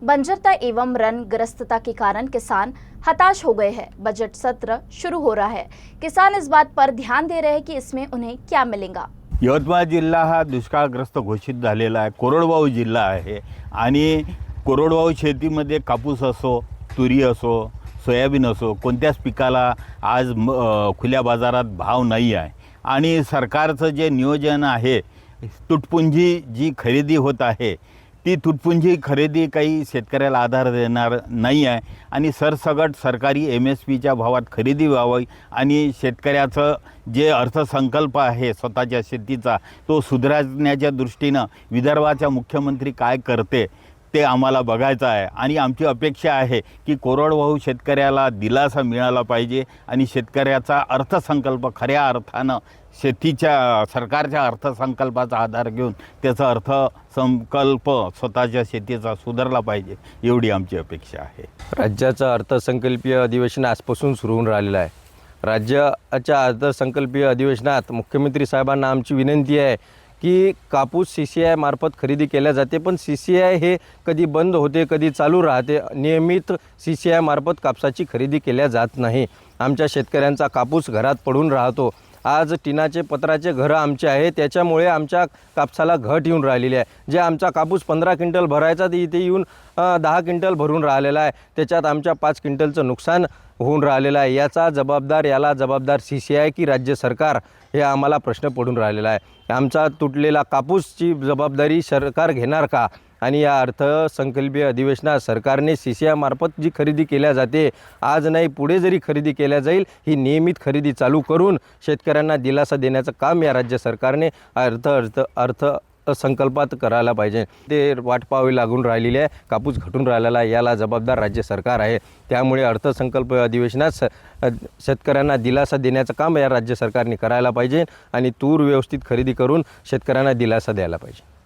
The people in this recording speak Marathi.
बंजरता एवं ऋणग्रस्तता के कारण किसान हताश हो गए हैं। बजट सत्र शुरू हो रहा है, किसान इस बात पर ध्यान दे रहे हैं कि इसमें उन्हें क्या मिलेगा। यवतमाळ जिल्हा हा दुष्काळग्रस्त घोषित झालेला आहे। कोरडवाहू जिल्हा आहे आणि कोरडवाहू शेतीमध्ये कापूस असो, तुरी असो, सोयाबीन असो, कोणत्याच पिकाला आज खुल्या बाजारात भाव नाही आहे आणि सरकारचं जे नियोजन आहे, तुटपुंजी जी खरेदी होत आहे ती तुटपुंजी खरेदी काही शेतकऱ्याला आधार देणार नाही आहे आणि सरसगट सरकारी MSPच्या भावात खरेदी व्हावी आणि शेतकऱ्याचं जे अर्थसंकल्प आहे स्वतःच्या शेतीचा तो सुधारण्याच्या दृष्टीनं विदर्भाचा मुख्यमंत्री काय करते ते आम्हाला बघायचं आहे आणि आमची अपेक्षा आहे की कोरडवाहू शेतकऱ्याला दिलासा मिळाला पाहिजे आणि शेतकऱ्याचा अर्थसंकल्प खऱ्या अर्थानं शेतीच्या सरकारच्या अर्थसंकल्पाचा आधार घेऊन त्याचा अर्थसंकल्प स्वतःच्या शेतीचा सुधारला पाहिजे, एवढी आमची अपेक्षा आहे। राज्याचं अर्थसंकल्पीय अधिवेशन आजपासून सुरू होऊन राहिलेलं आहे। राज्याच्या अर्थसंकल्पीय अधिवेशनात मुख्यमंत्री साहेबांना आमची विनंती आहे की कापूस CCI मार्फत खरेदी केल्या जाते, पण CCI हे कधी बंद होते कधी चालू राहते। नियमित CCI मार्फत कापसाची खरेदी केल्या जात नाही। आमच्या शेतकऱ्यांचा कापूस घरात पडून राहतो। आज टिनाचे पत्राचे घरं आमचे आहे, त्याच्यामुळे आमच्या कापसाला घट येऊन राहिलेली आहे। जे आमचा कापूस 15 क्विंटल भरायचा ते इथे येऊन 10 क्विंटल भरून राहिलेला आहे। त्याच्यात आमच्या 5 क्विंटलचं नुकसान होऊन राहिलेलं आहे। याला जबाबदार CCI की राज्य सरकार, हे आम्हाला प्रश्न पडून राहिलेला आहे। आमचा तुटलेला कापूसची जबाबदारी सरकार घेणार का? आणि या अर्थसंकल्पीय अधिवेशनात सरकारने CCI मार्फत जी खरेदी केल्या जाते, आज नाही पुढे जरी खरेदी केल्या जाईल, ही नियमित खरेदी चालू करून शेतकऱ्यांना दिलासा देण्याचं काम या राज्य सरकारने अर्थसंकल्पात करायला पाहिजे। ते वाट पाहावी लागून राहिलेली आहे, कापूस घटून राहिलेला आहे, याला जबाबदार राज्य सरकार आहे। त्यामुळे अर्थसंकल्प अधिवेशनात शेतकऱ्यांना दिलासा देण्याचं काम या राज्य सरकारने करायला पाहिजे आणि तूर व्यवस्थित खरेदी करून शेतकऱ्यांना दिलासा द्यायला पाहिजे।